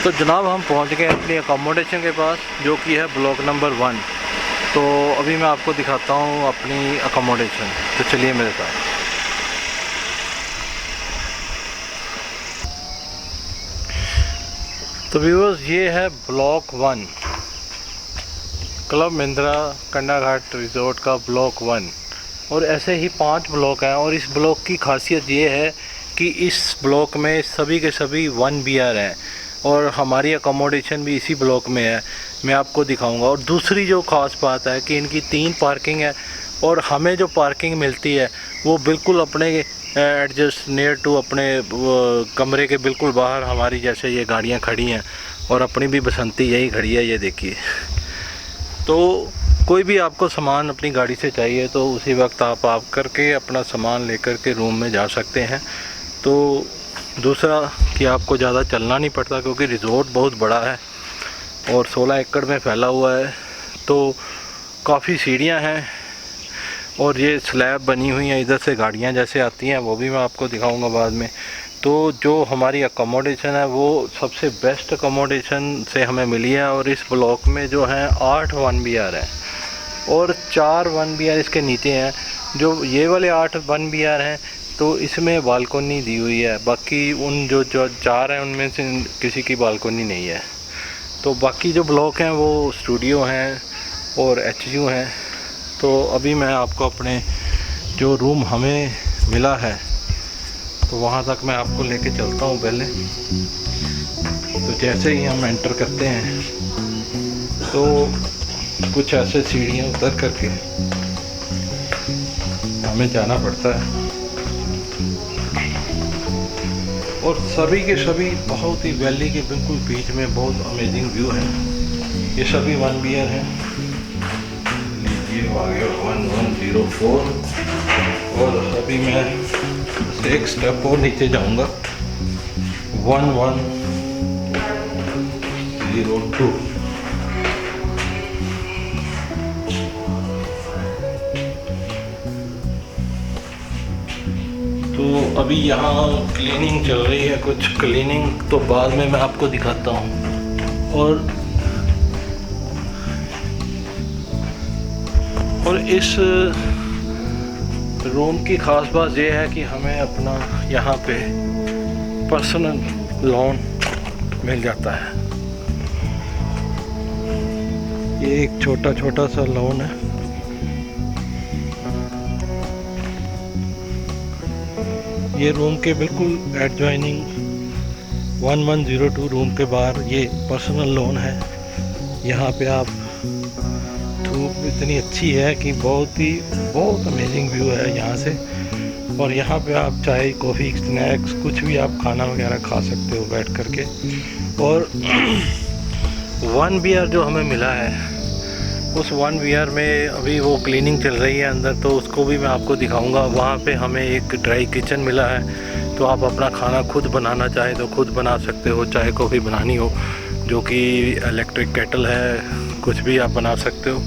तो जनाब हम पहुंच गए अपनी अकोमोडेशन के पास, जो कि है ब्लॉक नंबर 1। तो अभी मैं आपको दिखाता हूं अपनी अकोमोडेशन, तो चलिए मेरे साथ। तो व्यूअर्स, ये है block 1, club Mahindra Kandaghat resort का ब्लॉक 1। और ऐसे ही 5 ब्लॉक हैं। और इस ब्लॉक की खासियत ये है कि इस ब्लॉक में सभी के सभी 1 BR हैं और हमारी अकोमोडेशन भी इसी ब्लॉक में है। मैं आपको दिखाऊंगा। और दूसरी जो ख़ास बात है कि इनकी 3 पार्किंग है और हमें जो पार्किंग मिलती है वो बिल्कुल अपने एडजस्ट नियर टू अपने कमरे के बिल्कुल बाहर हमारी जैसे ये गाड़ियाँ खड़ी हैं। और अपनी भी बसंती यही खड़ी है, ये देखिए। तो कोई भी आपको सामान अपनी गाड़ी से चाहिए तो उसी वक्त आप करके अपना सामान लेकर के रूम में जा सकते हैं। तो दूसरा कि आपको ज़्यादा चलना नहीं पड़ता, क्योंकि रिज़ॉर्ट बहुत बड़ा है और 16 एकड़ में फैला हुआ है। तो काफ़ी सीढ़ियाँ हैं और ये स्लैब बनी हुई हैं, इधर से गाड़ियाँ जैसे आती हैं, वो भी मैं आपको दिखाऊंगा बाद में। तो जो हमारी अकोमोडेशन है वो सबसे बेस्ट अकोमोडेशन से हमें मिली है। और इस ब्लॉक में जो है 8 1 BR हैं और 4 1 BR इसके नीचे हैं। जो ये वाले 8 1 BR हैं तो इसमें बालकोनी दी हुई है, बाकी उन जो 4 हैं उनमें से किसी की बालकोनी नहीं है। तो बाकी जो ब्लॉक हैं वो स्टूडियो हैं और HU हैं। तो अभी मैं आपको अपने जो रूम हमें मिला है तो वहाँ तक मैं आपको लेके चलता हूँ पहले। तो जैसे ही हम एंटर करते हैं तो कुछ ऐसे सीढ़ियाँ उतर करके हमें जाना पड़ता है। और सभी के सभी बहुत ही वैली के बिल्कुल बीच में बहुत अमेजिंग व्यू है। ये सभी 1 BR हैं। लीजिए आ गया 1104। और अभी मैं एक स्टेप और नीचे जाऊंगा, 1102। तो अभी यहाँ क्लीनिंग चल रही है, कुछ क्लीनिंग तो बाद में मैं आपको दिखाता हूँ। और इस रूम की ख़ास बात यह है कि हमें अपना यहाँ पे पर्सनल लोन मिल जाता है। ये एक छोटा सा लोन है। ये रूम के बिल्कुल एडजॉइनिंग 1102 रूम के बाहर ये पर्सनल लोन है। यहाँ पे आप, धूप इतनी अच्छी है कि बहुत अमेजिंग व्यू है यहाँ से। और यहाँ पे आप चाय कॉफ़ी स्नैक्स कुछ भी आप खाना वगैरह खा सकते हो बैठ करके। और 1 BR जो हमें मिला है उस 1 BR में अभी वो क्लीनिंग चल रही है अंदर, तो उसको भी मैं आपको दिखाऊंगा। वहाँ पे हमें एक ड्राई किचन मिला है, तो आप अपना खाना खुद बनाना चाहे तो खुद बना सकते हो। चाय कॉफ़ी बनानी हो, जो कि इलेक्ट्रिक केटल है, कुछ भी आप बना सकते हो।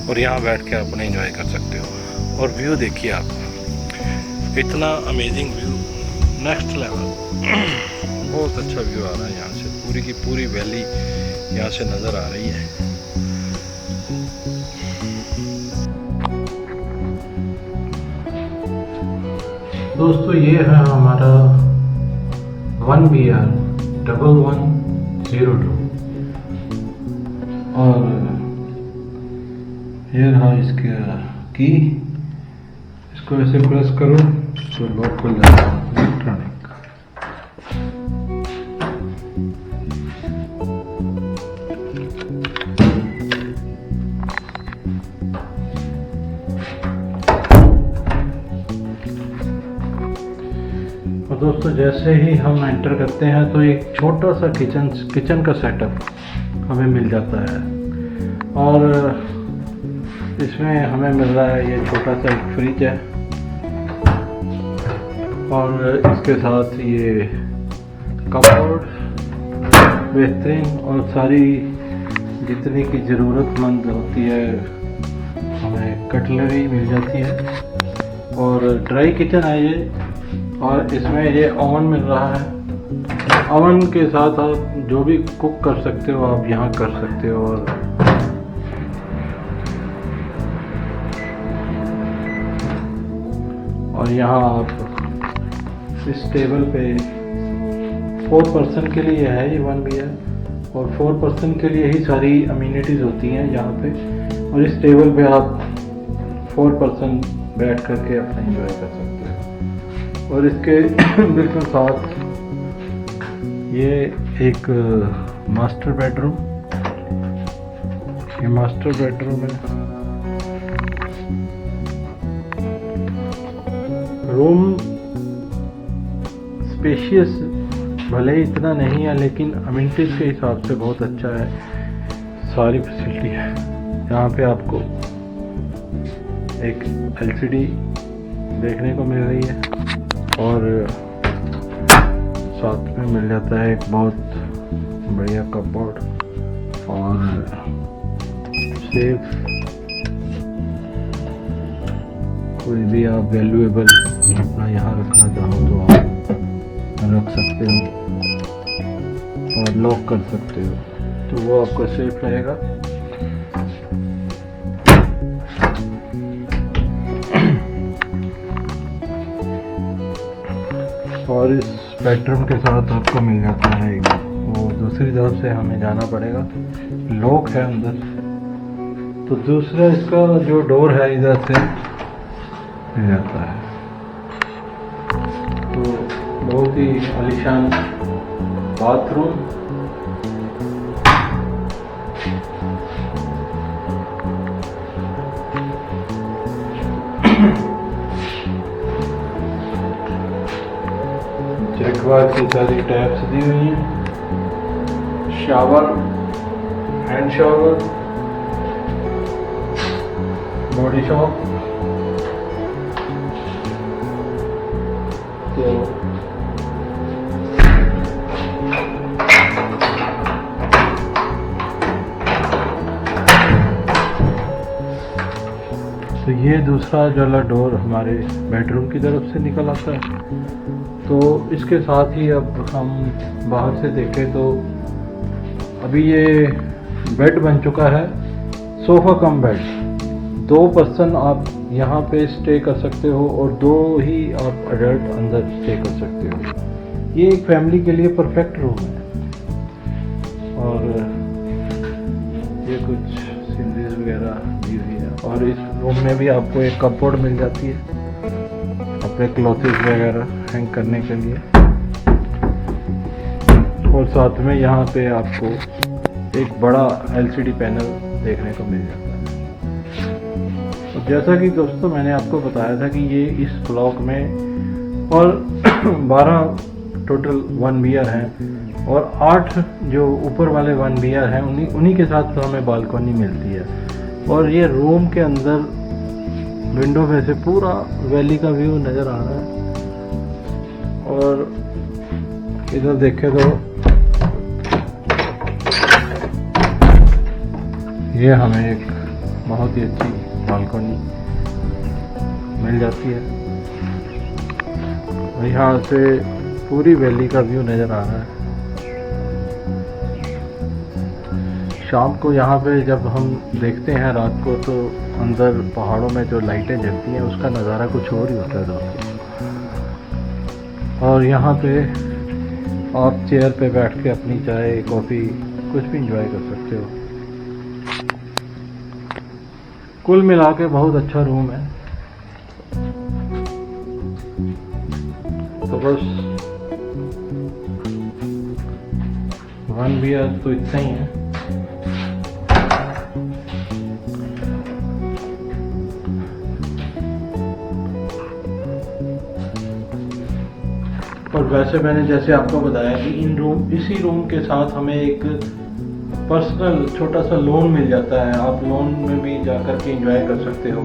और यहाँ बैठ के अपने एंजॉय कर सकते हो। और व्यू देखिए आप, इतना अमेजिंग व्यू, नेक्स्ट लेवल। बहुत अच्छा व्यू आ रहा है यहाँ से, पूरी की पूरी वैली यहाँ से नज़र आ रही है। दोस्तों, ये है हमारा 1 BR 1102। और ये रहा इसका की। इसको ऐसे प्रेस करो तो लॉक खुल जाएगा, इलेक्ट्रॉनिक। और दोस्तों, जैसे ही हम एंटर करते हैं तो एक छोटा सा किचन का सेटअप हमें मिल जाता है। और इसमें हमें मिल रहा है ये छोटा सा एक फ्रिज है और इसके साथ ये कपबोर्ड बेहतरीन। और सारी जितनी की ज़रूरतमंद होती है हमें कटलरी मिल जाती है। और ड्राई किचन है ये। और इसमें ये ओवन मिल रहा है। ओवन के साथ आप जो भी कुक कर सकते हो आप यहाँ कर सकते हो। और यहाँ आप इस टेबल पे 4 पर्सन के लिए है ये 1 BR, और 4 पर्सन के लिए ही सारी अम्यूनिटीज़ होती हैं यहाँ पे। और इस टेबल पे आप 4 पर्सन बैठ करके अपना एंजॉय कर सकते हो। और इसके बिल्कुल साथ ये एक मास्टर बेडरूम, ये मास्टर बेडरूम है। रूम स्पेशियस भले ही इतना नहीं है, लेकिन अम्यूनिटीज़ के हिसाब से बहुत अच्छा है, सारी फैसिलिटी है। यहाँ पे आपको एक LCD देखने को मिल रही है, और साथ में मिल जाता है एक बहुत बढ़िया कपबोर्ड और सेफ। कोई भी आप वैल्यूएबल अपना यहाँ रखना चाहो तो आप रख सकते हो, और लॉक कर सकते हो, तो वो आपका सेफ रहेगा। और इस बेडरूम के साथ आपको मिल जाता है एक, वो दूसरी तरफ से हमें जाना पड़ेगा, लॉक है अंदर। तो दूसरा इसका जो डोर है इधर से मिल जाता है। तो बहुत ही आलीशान बाथरूम, जैकवार की सारी टैप्स दी हुई हैं, shower, hand shower, body shop. तो ये दूसरा वाला डोर हमारे बेडरूम की तरफ से निकल आता है। तो इसके साथ ही अब हम बाहर से देखें तो अभी ये बेड बन चुका है, सोफ़ा कम बेड। 2 पर्सन आप यहाँ पे स्टे कर सकते हो, और 2 ही आप अडल्ट अंदर स्टे कर सकते हो। ये एक फैमिली के लिए परफेक्ट रूम है। और ये कुछ सीनरीज वगैरह दी हुई है, और इस रूम में भी आपको एक कपबोर्ड मिल जाती है अपने क्लॉथेस वगैरह हैंग करने के लिए। और साथ में यहाँ पे आपको एक बड़ा LCD पैनल देखने को मिल जाता है। तो जैसा कि दोस्तों मैंने आपको बताया था कि ये इस ब्लॉक में और 12 टोटल 1 BR हैं, और 8 जो ऊपर वाले 1 BR हैं उन्हीं के साथ हमें बालकनी मिलती है। और ये रूम के अंदर विंडो में से पूरा वैली का व्यू नज़र आ रहा है। और इधर देखें तो ये हमें एक बहुत ही अच्छी बालकनी मिल जाती है, और यहाँ से पूरी वैली का व्यू नज़र आ रहा है। शाम को यहाँ पे जब हम देखते हैं रात को, तो अंदर पहाड़ों में जो लाइटें जलती हैं उसका नज़ारा कुछ और ही होता है दोस्तों। और यहाँ पे आप चेयर पे बैठ के अपनी चाय कॉफ़ी कुछ भी इंजॉय कर सकते हो। कुल मिला के बहुत अच्छा रूम है। तो बस 1 BR तो इतना ही है। और वैसे मैंने जैसे आपको बताया कि इसी रूम के साथ हमें एक पर्सनल छोटा सा लोन मिल जाता है। आप लोन में भी जाकर के एंजॉय कर सकते हो।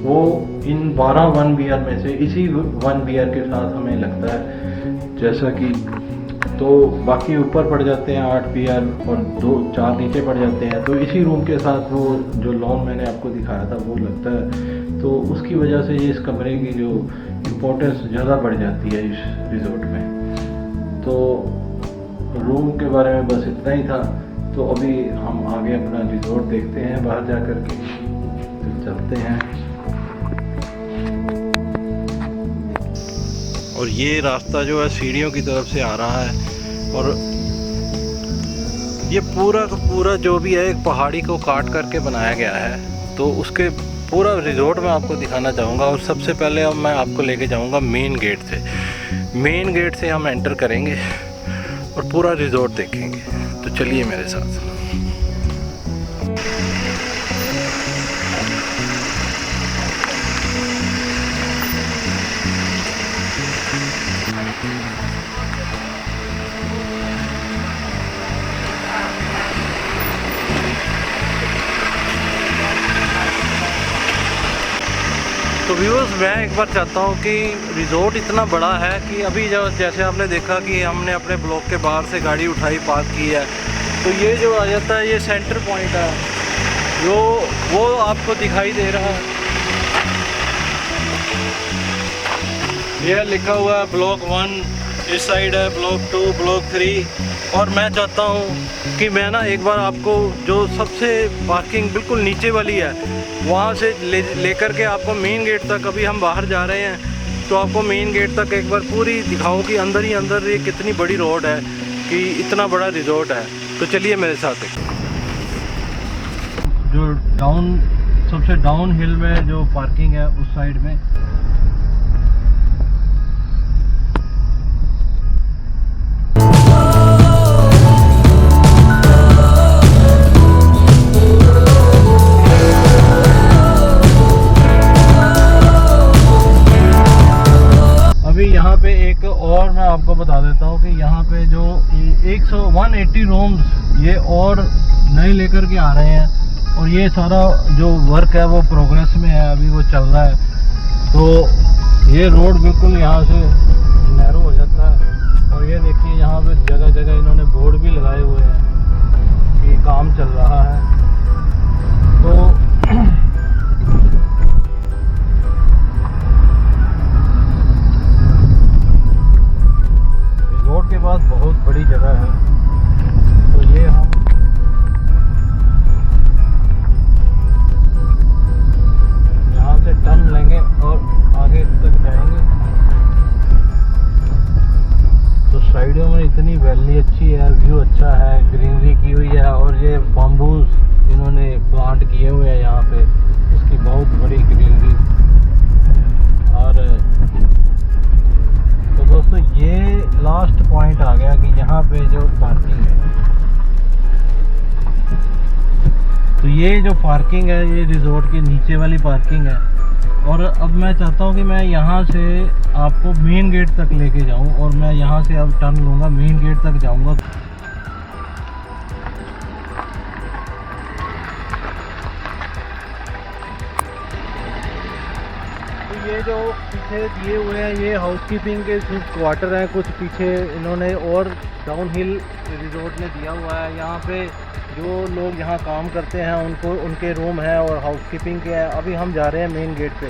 वो इन 12 1 BR में से इसी 1 BR के साथ हमें लगता है, जैसा कि तो बाकी ऊपर पड़ जाते हैं 8 BR और 2-4 नीचे पड़ जाते हैं। तो इसी रूम के साथ वो जो लोन मैंने आपको दिखाया था वो लगता है। तो उसकी वजह से ये इस कमरे की जो इम्पोर्टेंस ज़्यादा बढ़ जाती है इस रिजॉर्ट में। तो रूम के बारे में बस इतना ही था। तो अभी हम आगे अपना रिजॉर्ट देखते हैं बाहर जा कर के, तो चलते हैं। और ये रास्ता जो है सीढ़ियों की तरफ से आ रहा है, और ये पूरा का पूरा जो भी है एक पहाड़ी को काट करके बनाया गया है। तो उसके पूरा रिजॉर्ट मैं आपको दिखाना चाहूँगा। और सबसे पहले अब मैं आपको लेके जाऊँगा मेन गेट से। मेन गेट से हम एंटर करेंगे और पूरा रिजॉर्ट देखेंगे। तो चलिए मेरे साथ। तो व्यूअर्स, मैं एक बार चाहता हूँ कि रिज़ॉर्ट इतना बड़ा है कि अभी जो जैसे आपने देखा कि हमने अपने ब्लॉक के बाहर से गाड़ी उठाई, पार्क की है, तो ये जो आ जाता है ये सेंटर पॉइंट है, जो वो आपको दिखाई दे रहा है। ये लिखा हुआ है ब्लॉक 1, इस साइड है ब्लॉक 2, ब्लॉक 3। और मैं चाहता हूँ कि मैं ना एक बार आपको जो सबसे पार्किंग बिल्कुल नीचे वाली है वहाँ से लेकर के आपको मेन गेट तक, अभी हम बाहर जा रहे हैं तो आपको मेन गेट तक एक बार पूरी दिखाऊं कि अंदर ही अंदर ये कितनी बड़ी रोड है, कि इतना बड़ा रिजॉर्ट है। तो चलिए मेरे साथ। जो सबसे डाउन हिल में जो पार्किंग है उस साइड में, यहाँ पे एक और मैं आपको बता देता हूँ कि यहाँ पे जो 180 रूम्स ये और नए लेकर के आ रहे हैं। और ये सारा जो वर्क है वो प्रोग्रेस में है, अभी वो चल रहा है। तो ये रोड बिल्कुल यहाँ से नैरो हो जाता है। और ये देखिए यहाँ पे जगह जगह इन्होंने बोर्ड भी लगाए हुए हैं कि काम चल रहा है। तो रोड के पास बहुत बड़ी जगह है। तो ये हम यहाँ से टर्न लेंगे और आगे तक जाएंगे। तो साइडों में इतनी वैली अच्छी है, व्यू अच्छा है, ग्रीनरी की हुई है। और ये बाम्बूज इन्होंने प्लांट किए हुए हैं यहाँ पे, इसकी बहुत बड़ी ग्रीनरी। और तो दोस्तों ये लास्ट पॉइंट आ गया कि यहाँ पे जो पार्किंग है, तो ये जो पार्किंग है ये रिजॉर्ट के नीचे वाली पार्किंग है। और अब मैं चाहता हूँ कि मैं यहाँ से आपको मेन गेट तक लेके जाऊँ, और मैं यहाँ से अब टर्न लूँगा, मेन गेट तक जाऊँगा। ये जो पीछे दिए हुए हैं ये हाउसकीपिंग के कुछ क्वार्टर हैं, कुछ पीछे इन्होंने और डाउन हिल रिजॉर्ट ने दिया हुआ है। यहाँ पे जो लोग यहाँ काम करते हैं उनको उनके रूम है और हाउसकीपिंग के हैं। अभी हम जा रहे हैं मेन गेट पे।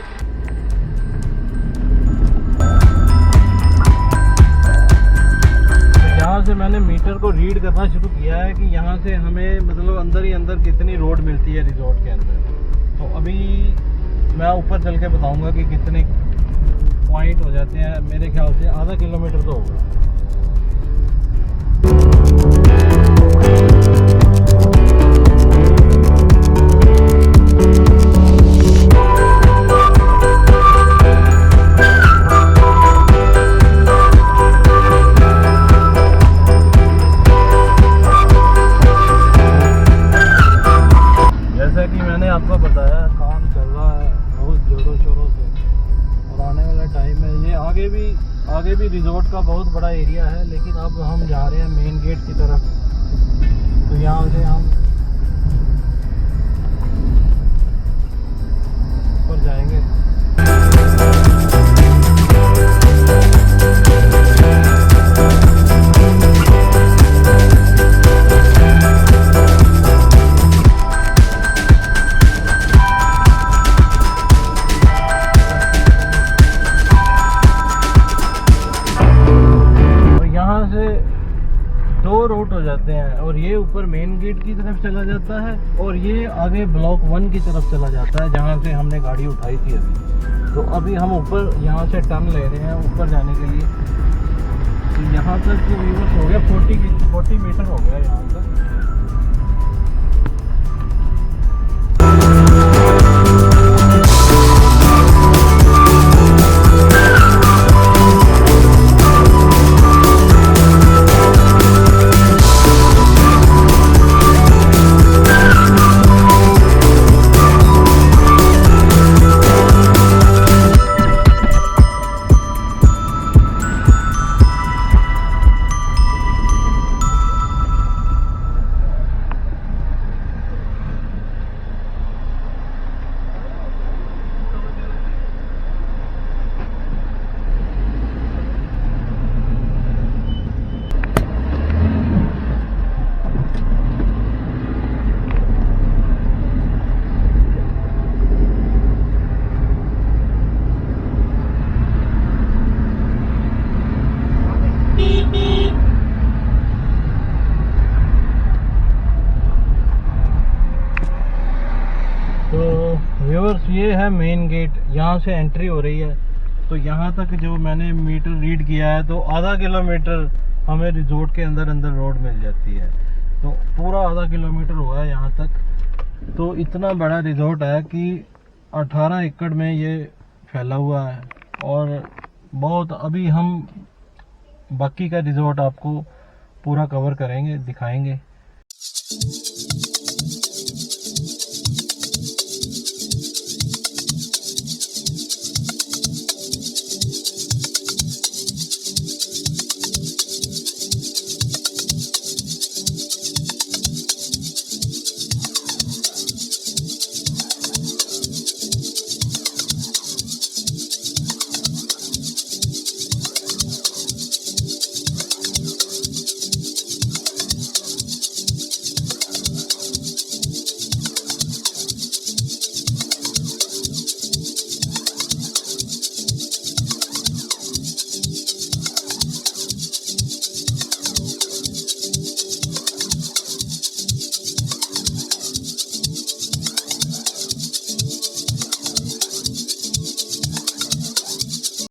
तो यहाँ से मैंने मीटर को रीड करना शुरू किया है कि यहाँ से हमें मतलब अंदर ही अंदर कितनी रोड मिलती है रिजॉर्ट के अंदर। तो अभी मैं ऊपर चल के बताऊंगा कि कितने पॉइंट हो जाते हैं। मेरे ख्याल से आधा किलोमीटर तो होगा। जैसा कि मैंने आपको बताया, काम चल रहा है बहुत जोरों शोरों से। और आने वाला टाइम है, ये आगे भी रिजॉर्ट का बहुत बड़ा एरिया है। लेकिन अब हम जा रहे हैं मेन गेट की तरफ। तो यहाँ से हम ऊपर जाएंगे। जाते हैं, और ये ऊपर मेन गेट की तरफ चला जाता है, और ये आगे ब्लॉक 1 की तरफ चला जाता है जहाँ से हमने गाड़ी उठाई थी अभी। तो अभी हम ऊपर यहाँ से टर्न ले रहे हैं ऊपर जाने के लिए। तो यहाँ तक व्यूअर्स हो गया 40 मीटर हो गया यहाँ तक। व्यूअर्स ये है मेन गेट, यहाँ से एंट्री हो रही है। तो यहाँ तक जो मैंने मीटर रीड किया है तो आधा किलोमीटर हमें रिजोर्ट के अंदर रोड मिल जाती है। तो पूरा आधा किलोमीटर हुआ है यहाँ तक। तो इतना बड़ा रिजोर्ट है कि 18 एकड़ में ये फैला हुआ है, और बहुत अभी हम बाकी का रिजोर्ट आपको पूरा कवर करेंगे, दिखाएंगे।